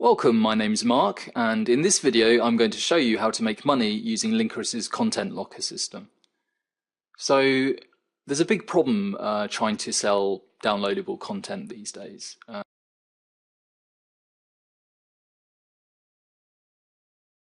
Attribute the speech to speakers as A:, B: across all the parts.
A: Welcome, my name's Mark, and in this video I'm going to show you how to make money using Linkrus's content locker system. So there's a big problem trying to sell downloadable content these days.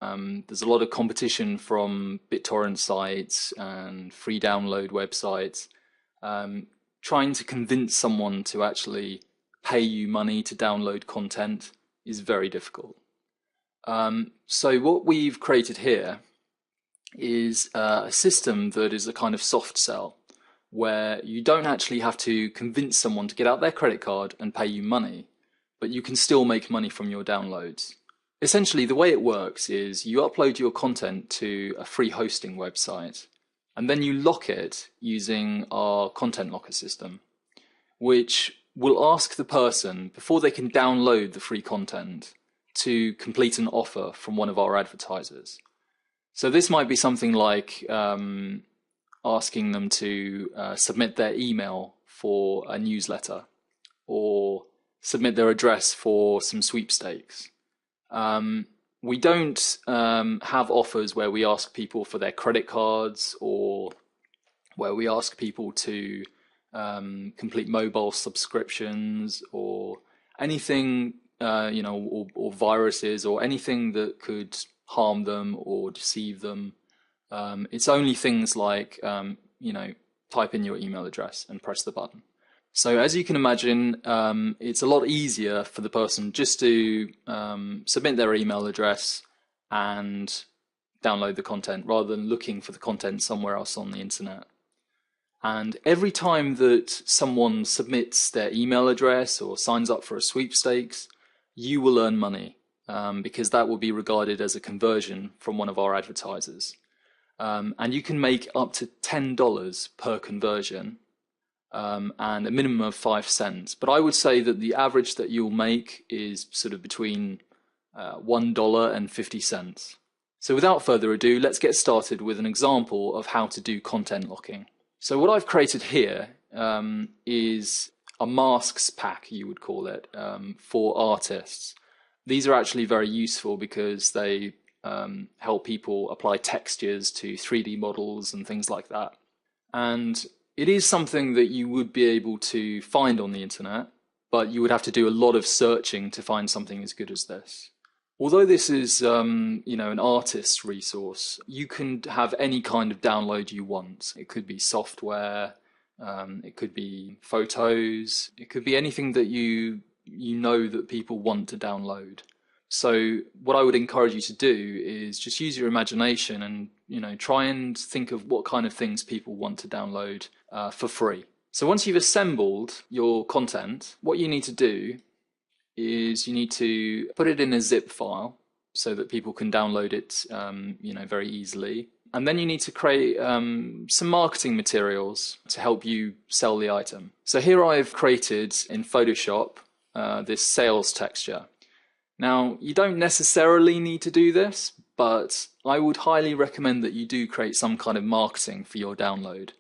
A: There's a lot of competition from BitTorrent sites and free download websites trying to convince someone to actually pay you money to download content is very difficult. So what we've created here is a system that is a kind of soft sell, where you don't actually have to convince someone to get out their credit card and pay you money, but you can still make money from your downloads. Essentially, the way it works is you upload your content to a free hosting website, and then you lock it using our content locker system, which will ask the person, before they can download the free content, to complete an offer from one of our advertisers. So this might be something like asking them to submit their email for a newsletter, or submit their address for some sweepstakes. We don't have offers where we ask people for their credit cards, or where we ask people to complete mobile subscriptions, or anything, or viruses, or anything that could harm them or deceive them. It's only things like, type in your email address and press the button. So as you can imagine, it's a lot easier for the person just to submit their email address and download the content, rather than looking for the content somewhere else on the internet. And every time that someone submits their email address or signs up for a sweepstakes, you will earn money, because that will be regarded as a conversion from one of our advertisers. And you can make up to $10 per conversion, and a minimum of 5 cents. But I would say that the average that you'll make is sort of between $1 and 50 cents. So without further ado, let's get started with an example of how to do content locking. So what I've created here is a masks pack, you would call it, for artists. These are actually very useful because they help people apply textures to 3D models and things like that. And it is something that you would be able to find on the internet, but you would have to do a lot of searching to find something as good as this. Although this is, an artist's resource, you can have any kind of download you want. It could be software, it could be photos, it could be anything that you know that people want to download. So what I would encourage you to do is just use your imagination and try and think of what kind of things people want to download for free. So once you've assembled your content, what you need to do is you need to put it in a zip file so that people can download it very easily. And then you need to create some marketing materials to help you sell the item. So here I've created in Photoshop this sales texture. Now, you don't necessarily need to do this, but I would highly recommend that you do create some kind of marketing for your download,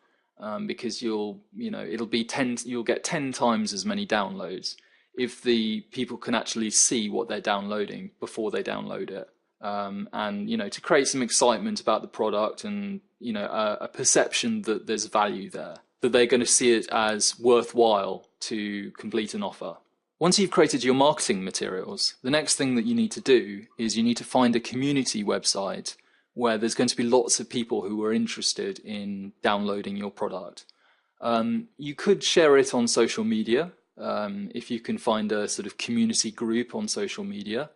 A: because you'll get 10 times as many downloads if the people can actually see what they're downloading before they download it. And to create some excitement about the product, and a perception that there's value there, that they're going to see it as worthwhile to complete an offer. Once you've created your marketing materials, the next thing that you need to do is you need to find a community website where there's going to be lots of people who are interested in downloading your product. You could share it on social media, if you can find a sort of community group on social media,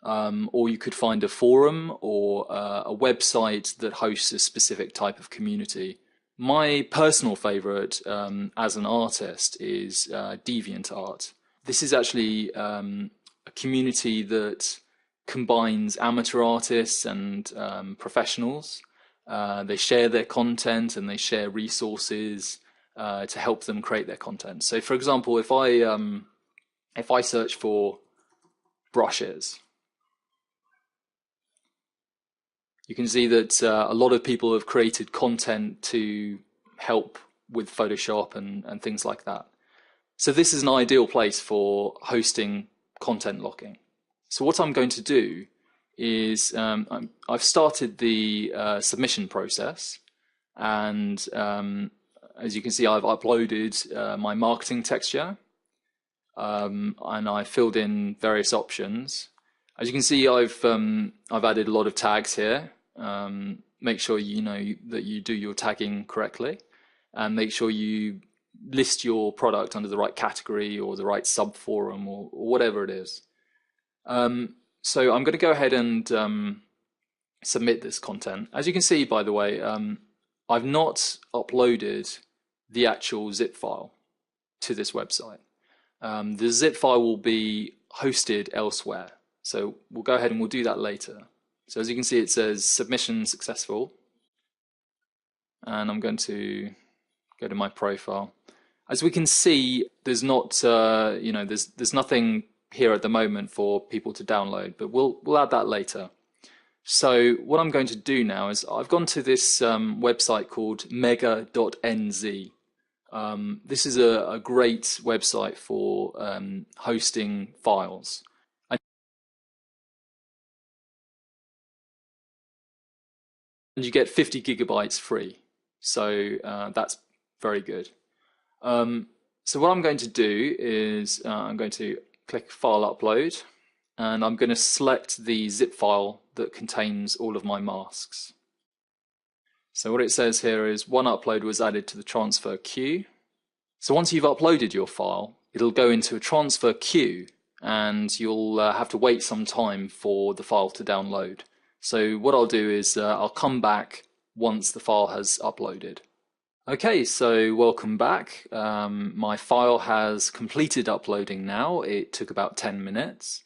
A: or you could find a forum or a website that hosts a specific type of community. My personal favorite as an artist is DeviantArt. This is actually a community that combines amateur artists and professionals. They share their content and they share resources to help them create their content. So, for example, if I search for brushes, you can see that a lot of people have created content to help with Photoshop and things like that. So this is an ideal place for hosting content locking. So what I'm going to do is I've started the submission process, and as you can see, I've uploaded my marketing texture, and I filled in various options. As you can see, I've added a lot of tags here. Make sure you know that you do your tagging correctly, and make sure you list your product under the right category or the right subforum or whatever it is. So I'm going to go ahead and submit this content. As you can see, by the way, I've not uploaded the actual zip file to this website. The zip file will be hosted elsewhere. So we'll go ahead and we'll do that later. So as you can see, it says submission successful. And I'm going to go to my profile. As we can see, there's not, there's nothing here at the moment for people to download, but we'll add that later. So what I'm going to do now is I've gone to this website called mega.nz. This is a great website for hosting files. And you get 50 gigabytes free. So that's very good. So what I'm going to do is I'm going to click File Upload, and I'm going to select the zip file that contains all of my masks. So what it says here is one upload was added to the transfer queue. So once you've uploaded your file, it'll go into a transfer queue, and you'll have to wait some time for the file to download. So what I'll do is I'll come back once the file has uploaded. Okay, so welcome back. My file has completed uploading now. It took about 10 minutes.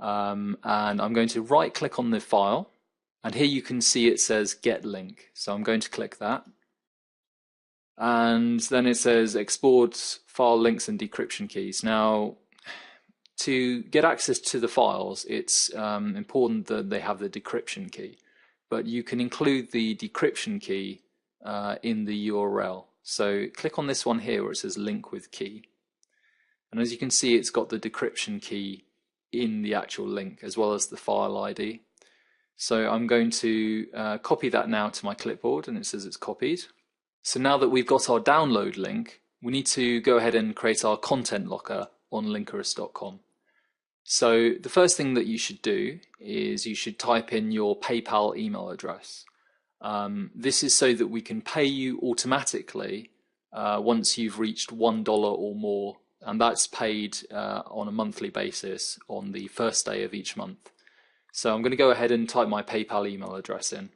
A: And I'm going to right click on the file, and here you can see it says get link. So I'm going to click that. And then it says export file links and decryption keys. Now, to get access to the files, it's important that they have the decryption key, but you can include the decryption key in the URL. So click on this one here where it says link with key. And as you can see, it's got the decryption key in the actual link as well as the file ID. So I'm going to copy that now to my clipboard, and it says it's copied. So now that we've got our download link, we need to go ahead and create our content locker on Linkerous.com. So the first thing that you should do is you should type in your PayPal email address. This is so that we can pay you automatically once you've reached $1 or more, and that's paid on a monthly basis on the first day of each month. So I'm going to go ahead and type my PayPal email address in.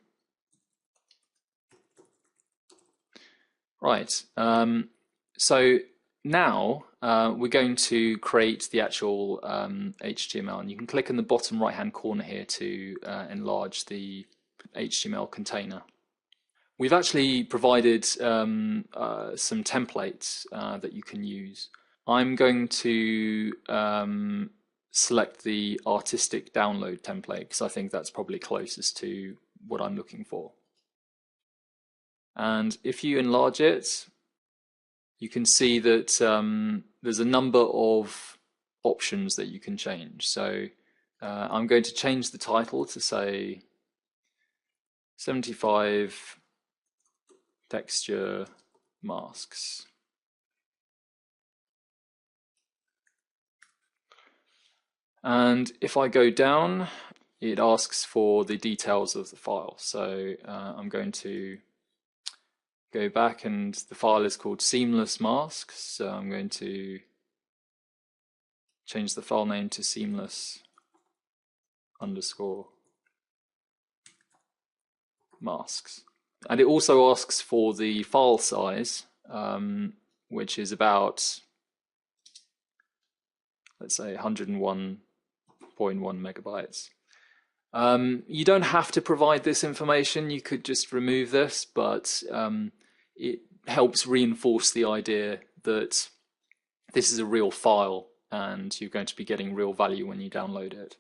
A: Right, so now we're going to create the actual HTML, and you can click in the bottom right hand corner here to enlarge the HTML container. We've actually provided some templates that you can use. I'm going to select the artistic download template because I think that's probably closest to what I'm looking for. And if you enlarge it, you can see that there's a number of options that you can change. So I'm going to change the title to say 75 texture masks. And if I go down, it asks for the details of the file. So I'm going to go back, and the file is called Seamless Masks. So I'm going to change the file name to seamless_masks. And it also asks for the file size, which is about, let's say, 101.1 megabytes. You don't have to provide this information. You could just remove this, but it helps reinforce the idea that this is a real file and you're going to be getting real value when you download it.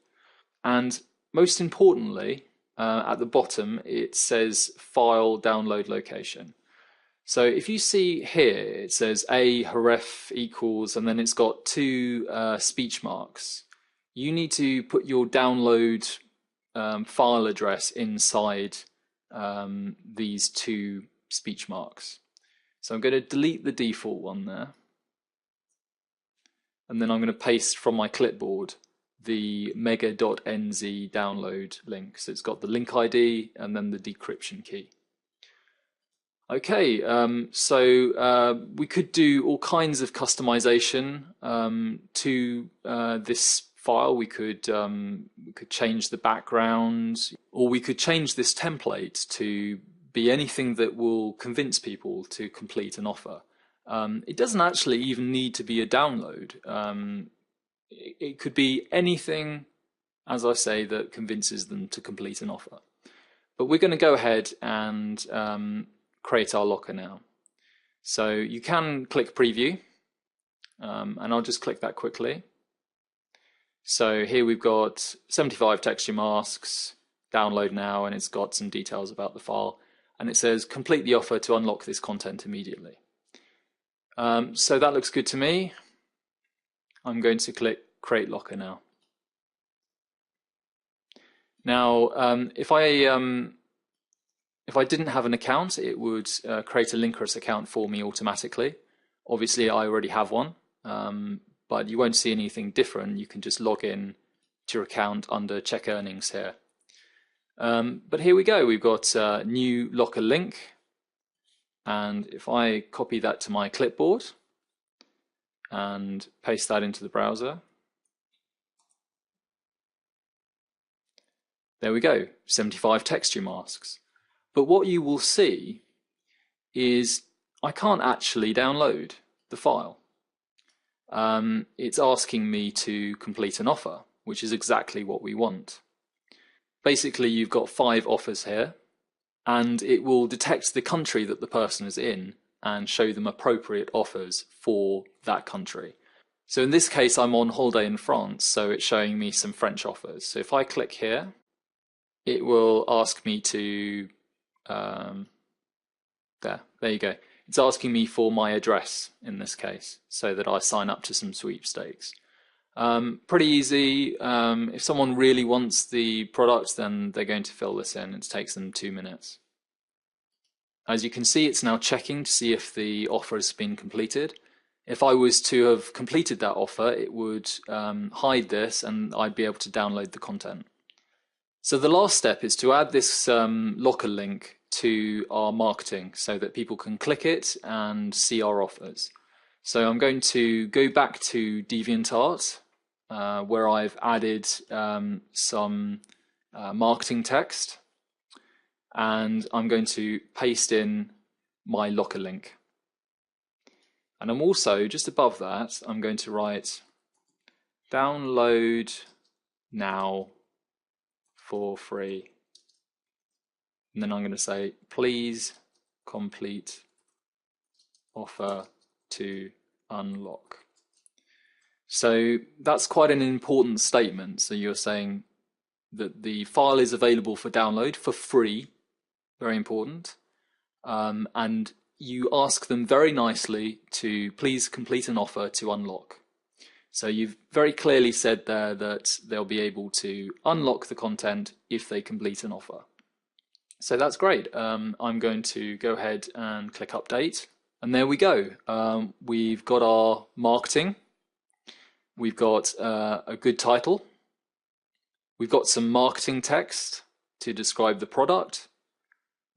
A: And most importantly, at the bottom, it says file download location. So if you see here, it says a href equals, and then it's got two speech marks. you need to put your download file address inside these two speech marks. So I'm going to delete the default one there, and then I'm going to paste from my clipboard the mega.nz download link. So it's got the link ID and then the decryption key. Okay, so we could do all kinds of customization to this file. We could change the background, or we could change this template to be anything that will convince people to complete an offer. It doesn't actually even need to be a download. It could be anything, as I say, that convinces them to complete an offer. But we're going to go ahead and create our locker now. So you can click preview, and I'll just click that quickly. So here we've got 75 texture masks, download now, and it's got some details about the file, and it says complete the offer to unlock this content immediately. So that looks good to me. I'm going to click create locker now. Now if I didn't have an account, it would create a Linkers account for me automatically. Obviously I already have one, but you won't see anything different. You can just log in to your account under check earnings here. But here we go, we've got a new locker link, and if I copy that to my clipboard and paste that into the browser, there we go, 75 texture masks. But what you will see is I can't actually download the file. It's asking me to complete an offer, which is exactly what we want. Basically, you've got 5 offers here, and it will detect the country that the person is in and show them appropriate offers for that country. So in this case, I'm on holiday in France, so it's showing me some French offers. So if I click here, it will ask me to there you go. It's asking me for my address in this case, so that I sign up to some sweepstakes. Pretty easy. If someone really wants the product, then they're going to fill this in. It takes them 2 minutes. As you can see, it's now checking to see if the offer has been completed. If I was to have completed that offer, it would hide this and I'd be able to download the content. So the last step is to add this locker link to our marketing so that people can click it and see our offers. So I'm going to go back to DeviantArt, where I've added some marketing text, and I'm going to paste in my locker link. And I'm also, just above that, I'm going to write download now for free. And then I'm going to say, please complete offer to unlock. So that's quite an important statement. So you're saying that the file is available for download for free, very important, and you ask them very nicely to please complete an offer to unlock. So you've very clearly said there that they'll be able to unlock the content if they complete an offer. So that's great. I'm going to go ahead and click update, and there we go. We've got our marketing. We've got a good title. We've got some marketing text to describe the product.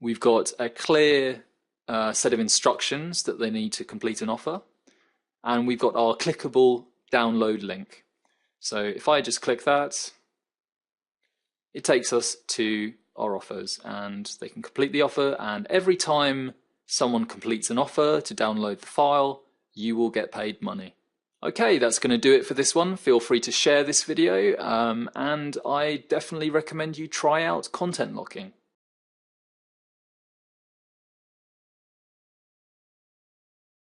A: We've got a clear set of instructions that they need to complete an offer. And we've got our clickable download link. So if I just click that, it takes us to our offers, and they can complete the offer, and every time someone completes an offer to download the file, you will get paid money. Okay, that's going to do it for this one. Feel free to share this video, and I definitely recommend you try out content locking.